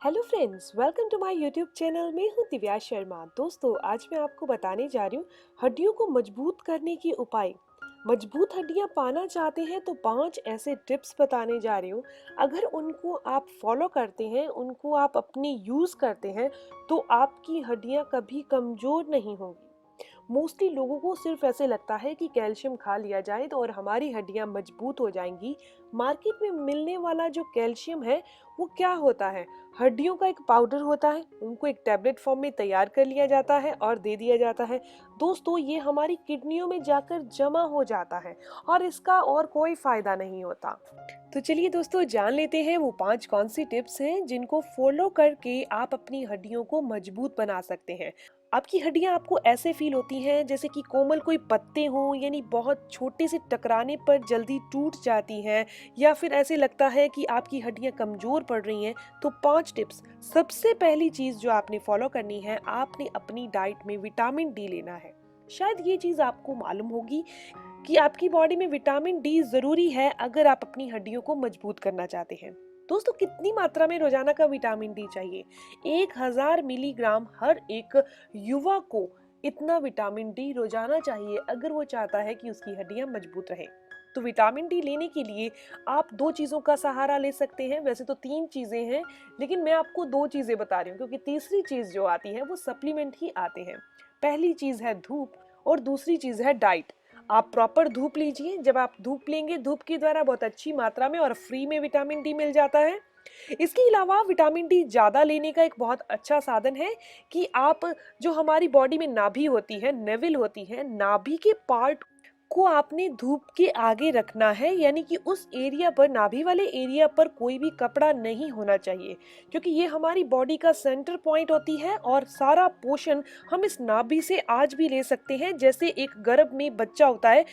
Hello friends, welcome to my YouTube channel. मैं हूं दिव्या शर्मा। दोस्तों, आज मैं आपको बताने जा रही हूँ हड्डियों को मजबूत करने के उपाय। मजबूत हड्डियां पाना चाहते हैं तो 5 ऐसे टिप्स बताने जा रही हूँ। अगर उनको आप फॉलो करते हैं, उनको आप अपनी यूज़ करते हैं, तो आपकी हड्डियां कभी कमज़ोर नहीं होंगी। मोस्टली लोगों को सिर्फ ऐसे लगता है कि कैल्शियम खा लिया जाए तो और हमारी हड्डियां मजबूत हो जाएंगी। मार्केट में मिलने वाला जो कैल्शियम है वो क्या होता है? हड्डियों का एक पाउडर होता है, उनको एक टैबलेट फॉर्म में तैयार कर लिया जाता है और दे दिया जाता है। दोस्तों, ये हमारी किडनियों में जाकर जमा हो जाता है और इसका और कोई फायदा नहीं होता। तो चलिए दोस्तों, जान लेते हैं वो 5 कौन सी टिप्स हैं जिनको फॉलो करके आप अपनी हड्डियों को मजबूत बना सकते हैं। आपकी हड्डियां आपको ऐसे फील होती हैं जैसे कि कोमल कोई पत्ते हों, यानी बहुत छोटे से टकराने पर जल्दी टूट जाती हैं, या फिर ऐसे लगता है कि आपकी हड्डियां कमजोर पड़ रही हैं। तो 5 टिप्स। सबसे पहली चीज जो आपने फॉलो करनी है, आपने अपनी डाइट में विटामिन डी लेना है। शायद ये चीज आपको मालूम होगी कि आपकी बॉडी में विटामिन डी जरूरी है अगर आप अपनी हड्डियों को मजबूत करना चाहते हैं। दोस्तों, कितनी मात्रा में रोजाना का विटामिन डी चाहिए? 1000 मिलीग्राम हर एक युवा को इतना विटामिन डी रोजाना चाहिए अगर वो चाहता है कि उसकी हड्डियां मजबूत रहें। तो विटामिन डी लेने के लिए आप 2 चीजों का सहारा ले सकते हैं। वैसे तो 3 चीजें हैं, लेकिन मैं आपको 2 चीजें बता रही हूँ क्योंकि तीसरी चीज जो आती है वो सप्लीमेंट ही आते हैं। पहली चीज है धूप और दूसरी चीज है डाइट। आप प्रॉपर धूप लीजिए। जब आप धूप लेंगे, धूप के द्वारा बहुत अच्छी मात्रा में और फ्री में विटामिन डी मिल जाता है। इसके अलावा विटामिन डी ज़्यादा लेने का एक बहुत अच्छा साधन है कि आप, जो हमारी बॉडी में नाभि होती है, नेविल होती है, नाभि के पार्ट को आपने धूप के आगे रखना है, यानी कि उस एरिया पर, नाभि वाले एरिया पर कोई भी कपड़ा नहीं होना चाहिए, क्योंकि ये हमारी बॉडी का सेंटर पॉइंट होती है और सारा पोषण हम इस नाभि से आज भी ले सकते हैं। जैसे एक गर्भ में बच्चा होता है,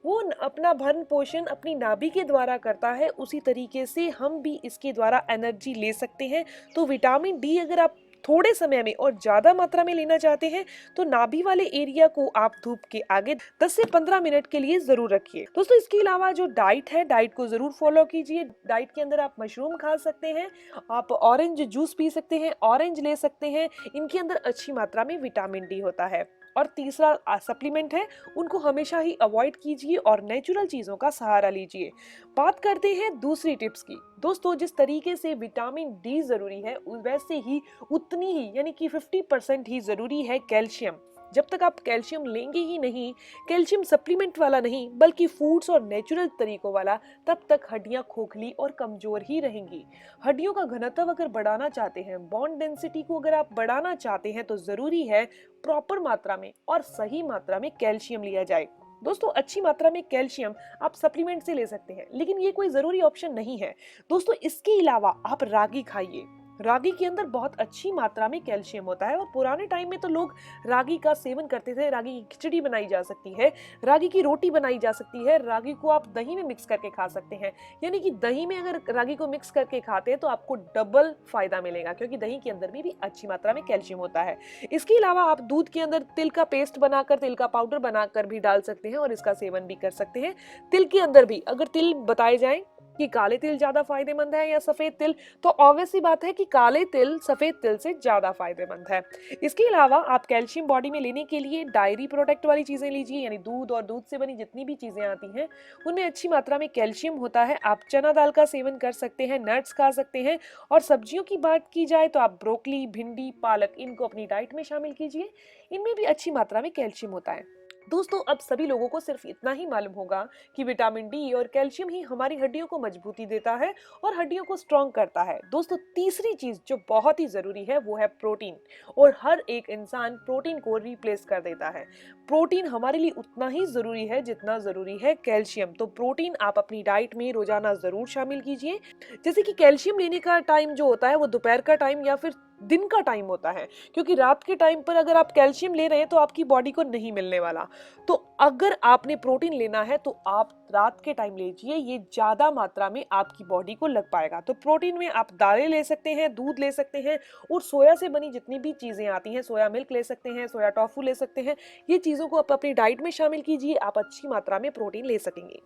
वो अपना भरण पोषण अपनी नाभि के द्वारा करता है, उसी तरीके से हम भी इसके द्वारा एनर्जी ले सकते हैं। तो विटामिन डी अगर आप थोड़े समय में और ज्यादा मात्रा में लेना चाहते हैं तो नाभि वाले एरिया को आप धूप के आगे 10 से 15 मिनट के लिए जरूर रखिए। दोस्तों, इसके अलावा जो डाइट है, डाइट को जरूर फॉलो कीजिए। डाइट के अंदर आप मशरूम खा सकते हैं, आप ऑरेंज जूस पी सकते हैं, ऑरेंज ले सकते हैं। इनके अंदर अच्छी मात्रा में विटामिन डी होता है। और तीसरा सप्लीमेंट है, उनको हमेशा ही अवॉइड कीजिए और नेचुरल चीज़ों का सहारा लीजिए। बात करते हैं दूसरी टिप्स की। दोस्तों, जिस तरीके से विटामिन डी ज़रूरी है, वैसे ही उतनी ही, यानी कि 50% ही ज़रूरी है कैल्शियम। जब तक आप कैल्शियम लेंगे ही नहीं, कैल्शियम सप्लीमेंट वाला नहीं बल्कि फूड्स और नेचुरल तरीकों वाला, तब तक हड्डियां खोखली और कमजोर ही रहेंगी। हड्डियों का घनत्व अगर बढ़ाना चाहते हैं, बॉन्ड डेंसिटी को अगर आप बढ़ाना चाहते हैं, तो जरूरी है प्रॉपर मात्रा में और सही मात्रा में कैल्शियम लिया जाए। दोस्तों, अच्छी मात्रा में कैल्शियम आप सप्लीमेंट से ले सकते हैं, लेकिन ये कोई जरूरी ऑप्शन नहीं है। दोस्तों, इसके अलावा आप रागी खाइए। रागी के अंदर बहुत अच्छी मात्रा में कैल्शियम होता है और पुराने टाइम में तो लोग रागी का सेवन करते थे। रागी की खिचड़ी बनाई जा सकती है, रागी की रोटी बनाई जा सकती है, रागी को आप दही में मिक्स करके खा सकते हैं। यानी कि दही में अगर रागी को मिक्स करके खाते हैं तो आपको डबल फायदा मिलेगा, क्योंकि दही के अंदर भी अच्छी मात्रा में कैल्शियम होता है। इसके अलावा आप दूध के अंदर तिल का पेस्ट बनाकर, तिल का पाउडर बनाकर भी डाल सकते हैं और इसका सेवन भी कर सकते हैं। तिल के अंदर भी अगर तिल बताए जाएं कि काले तिल ज्यादा फायदेमंद है या सफेद तिल, तो ऑब्वियस सी बात है कि काले तिल सफेद तिल से ज्यादा फायदेमंद है। इसके अलावा आप कैल्शियम बॉडी में लेने के लिए डायरी प्रोडक्ट वाली चीजें लीजिए, यानी दूध और दूध से बनी जितनी भी चीजें आती हैं उनमें अच्छी मात्रा में कैल्शियम होता है। आप चना दाल का सेवन कर सकते हैं, नट्स खा सकते हैं। और सब्जियों की बात की जाए तो आप ब्रोकली, भिंडी, पालक, इनको अपनी डाइट में शामिल कीजिए। इनमें भी अच्छी मात्रा में कैल्शियम होता है। दोस्तों, अब सभी लोगों को सिर्फ इतना ही मालूम होगा कि विटामिन डी और कैल्शियम ही हमारी हड्डियों को मजबूती देता है और हड्डियों को स्ट्रॉन्ग करता है। दोस्तों, तीसरी चीज जो बहुत ही जरूरी है वो है प्रोटीन। और हर एक इंसान प्रोटीन को रिप्लेस कर देता है। प्रोटीन हमारे लिए उतना ही जरूरी है जितना जरूरी है कैल्शियम। तो प्रोटीन आप अपनी डाइट में रोजाना जरूर शामिल कीजिए। जैसे कि कैल्शियम लेने का टाइम जो होता है वो दोपहर का टाइम या फिर दिन का टाइम होता है, क्योंकि रात के टाइम पर अगर आप कैल्शियम ले रहे हैं तो आपकी बॉडी को नहीं मिलने वाला। तो अगर आपने प्रोटीन लेना है तो आप रात के टाइम लीजिए, ये ज्यादा मात्रा में आपकी बॉडी को लग पाएगा। तो प्रोटीन में आप दालें ले सकते हैं, दूध ले सकते हैं और सोया से बनी जितनी भी चीजें आती हैं, सोया मिल्क ले सकते हैं, सोया टोफू ले सकते हैं। ये चीजों को आप अपनी डाइट में शामिल कीजिए, आप अच्छी मात्रा में प्रोटीन ले सकेंगे।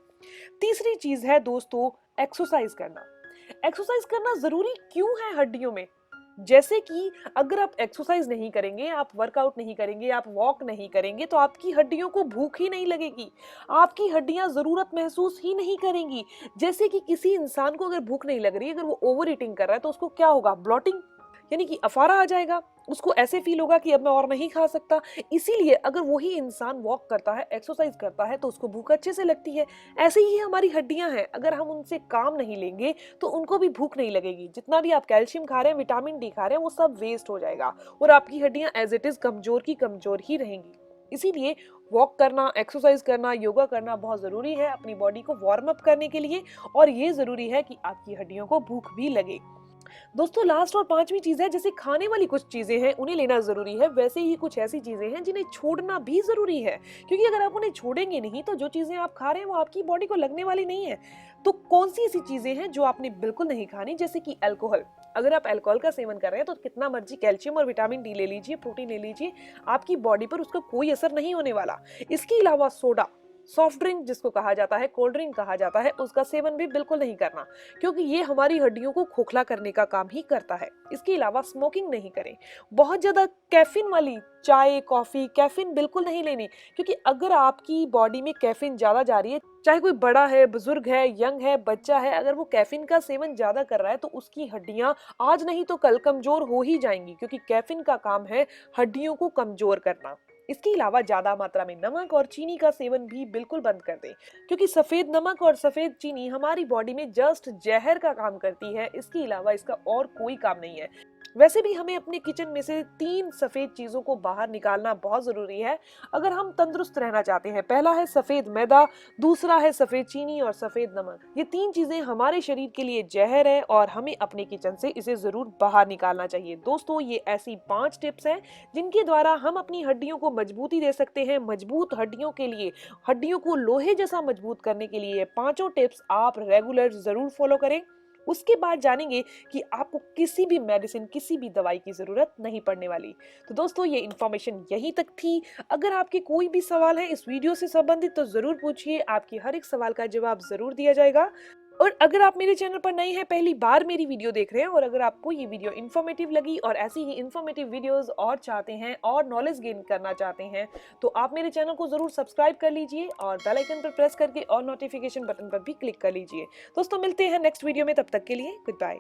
तीसरी चीज है दोस्तों, एक्सरसाइज करना। एक्सरसाइज करना जरूरी क्यों है हड्डियों में? जैसे कि अगर आप एक्सरसाइज नहीं करेंगे, आप वर्कआउट नहीं करेंगे, आप वॉक नहीं करेंगे तो आपकी हड्डियों को भूख ही नहीं लगेगी, आपकी हड्डियां जरूरत महसूस ही नहीं करेंगी। जैसे कि किसी इंसान को अगर भूख नहीं लग रही, अगर वो ओवर ईटिंग कर रहा है तो उसको क्या होगा, ब्लॉटिंग यानी कि अफारा आ जाएगा। उसको ऐसे फील होगा कि अब मैं और नहीं खा सकता। इसीलिए अगर वही इंसान वॉक करता है, एक्सरसाइज करता है तो उसको भूख अच्छे से लगती है। ऐसे ही हमारी हड्डियां हैं, अगर हम उनसे काम नहीं लेंगे तो उनको भी भूख नहीं लगेगी। जितना भी आप कैल्शियम खा रहे हैं, विटामिन डी खा रहे हैं, वो सब वेस्ट हो जाएगा और आपकी हड्डियां एज इट इज कमजोर की कमजोर ही रहेंगी। इसीलिए वॉक करना, एक्सरसाइज करना, योगा करना बहुत जरूरी है अपनी बॉडी को वार्म अप करने के लिए। और ये जरूरी है कि आपकी हड्डियों को भूख भी लगे। दोस्तों लास्ट और पांचवी चीज है, जैसे खाने वाली कुछ चीजें हैं उन्हें लेना जरूरी है, वैसे ही कुछ ऐसी चीजें हैं जिन्हें छोड़ना भी जरूरी है। क्योंकि अगर आप उन्हें छोड़ेंगे नहीं तो जो चीजें आप खा रहे हैं वो आपकी बॉडी को लगने वाली नहीं है। तो कौन सी ऐसी चीजें हैं जो आपने बिल्कुल नहीं खानी, जैसे कि अल्कोहल। अगर आप अल्कोहल का सेवन कर रहे हैं तो कितना मर्जी कैल्शियम और विटामिन डी ले लीजिए, प्रोटीन ले लीजिए, आपकी बॉडी पर उसका कोई असर नहीं होने वाला। इसके अलावा सोडा, सॉफ्ट ड्रिंक जिसको कहा जाता है, कोल्ड ड्रिंक कहा जाता है, उसका सेवन भी बिल्कुल नहीं करना, क्योंकि ये हमारी हड्डियों को खोखला करने का काम ही करता है। इसके अलावा स्मोकिंग नहीं करें। बहुत ज्यादा कैफीन वाली चाय, कॉफी, कैफीन बिल्कुल नहीं लेनी, क्योंकि अगर आपकी बॉडी में कैफीन ज्यादा जा रही है, चाहे कोई बड़ा है, बुजुर्ग है, यंग है, बच्चा है, अगर वो कैफीन का सेवन ज्यादा कर रहा है तो उसकी हड्डियां आज नहीं तो कल कमजोर हो ही जाएंगी, क्योंकि कैफीन का काम है हड्डियों को कमजोर करना। इसके अलावा ज्यादा मात्रा में नमक और चीनी का सेवन भी बिल्कुल बंद कर दें, क्योंकि सफेद नमक और सफेद चीनी हमारी बॉडी में जस्ट जहर का काम करती है। इसके अलावा इसका और कोई काम नहीं है। वैसे भी हमें अपने किचन में से 3 सफेद चीजों को बाहर निकालना बहुत जरूरी है अगर हम तंदुरुस्त रहना चाहते हैं। पहला है सफेद मैदा, दूसरा है सफेद चीनी और सफेद नमक। ये 3 चीजें हमारे शरीर के लिए जहर है और हमें अपने किचन से इसे जरूर बाहर निकालना चाहिए। दोस्तों ये ऐसी 5 टिप्स हैं जिनके द्वारा हम अपनी हड्डियों को मजबूती दे सकते हैं। मजबूत हड्डियों के लिए, हड्डियों को लोहे जैसा मजबूत करने के लिए 5 टिप्स आप रेगुलर जरूर फॉलो करें। उसके बाद जानेंगे कि आपको किसी भी मेडिसिन, किसी भी दवाई की जरूरत नहीं पड़ने वाली। तो दोस्तों ये इन्फॉर्मेशन यहीं तक थी। अगर आपके कोई भी सवाल है इस वीडियो से संबंधित तो जरूर पूछिए, आपकी हर एक सवाल का जवाब जरूर दिया जाएगा। और अगर आप मेरे चैनल पर नए हैं, पहली बार मेरी वीडियो देख रहे हैं, और अगर आपको ये वीडियो इन्फॉर्मेटिव लगी और ऐसी ही इन्फॉर्मेटिव वीडियोस और चाहते हैं और नॉलेज गेन करना चाहते हैं, तो आप मेरे चैनल को जरूर सब्सक्राइब कर लीजिए और बेल आइकन पर प्रेस करके और नोटिफिकेशन बटन पर भी क्लिक कर लीजिए। दोस्तों मिलते हैं नेक्स्ट वीडियो में, तब तक के लिए गुड बाय।